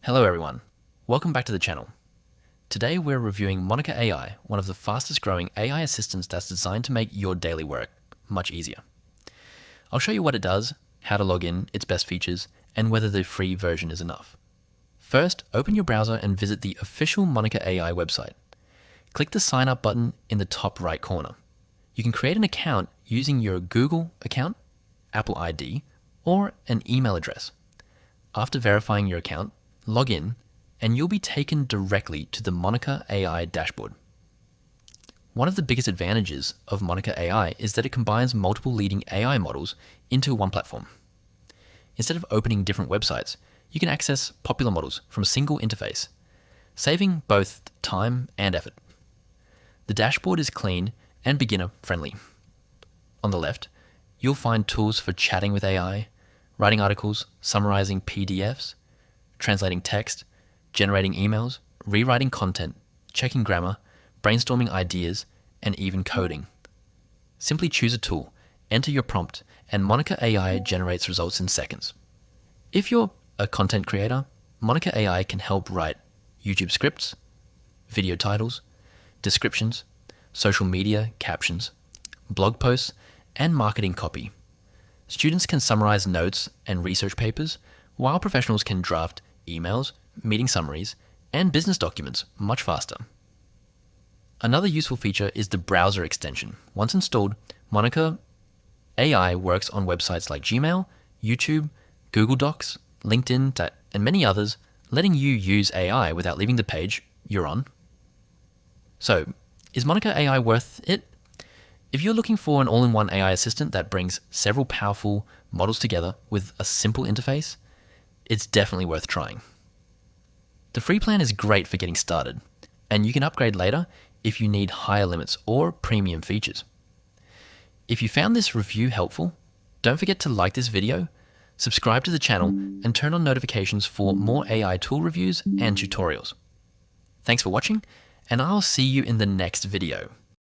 Hello everyone, welcome back to the channel. Today we're reviewing Monica AI, one of the fastest growing AI assistants that's designed to make your daily work much easier. I'll show you what it does, how to log in, its best features, and whether the free version is enough. First, open your browser and visit the official Monica AI website. Click the sign up button in the top right corner. You can create an account using your Google account, Apple ID, or an email address. After verifying your account, log in, and you'll be taken directly to the Monica AI dashboard. One of the biggest advantages of Monica AI is that it combines multiple leading AI models into one platform. Instead of opening different websites, you can access popular models from a single interface, saving both time and effort. The dashboard is clean and beginner-friendly. On the left, you'll find tools for chatting with AI, writing articles, summarizing PDFs, translating text, generating emails, rewriting content, checking grammar, brainstorming ideas, and even coding. Simply choose a tool, enter your prompt, and Monica AI generates results in seconds. If you're a content creator, Monica AI can help write YouTube scripts, video titles, descriptions, social media captions, blog posts, and marketing copy. Students can summarize notes and research papers, while professionals can draft emails, meeting summaries, and business documents much faster. Another useful feature is the browser extension. Once installed, Monica AI works on websites like Gmail, YouTube, Google Docs, LinkedIn, and many others, letting you use AI without leaving the page you're on. So, is Monica AI worth it? If you're looking for an all-in-one AI assistant that brings several powerful models together with a simple interface, it's definitely worth trying. The free plan is great for getting started, and you can upgrade later if you need higher limits or premium features. If you found this review helpful, don't forget to like this video, subscribe to the channel, and turn on notifications for more AI tool reviews and tutorials. Thanks for watching, and I'll see you in the next video.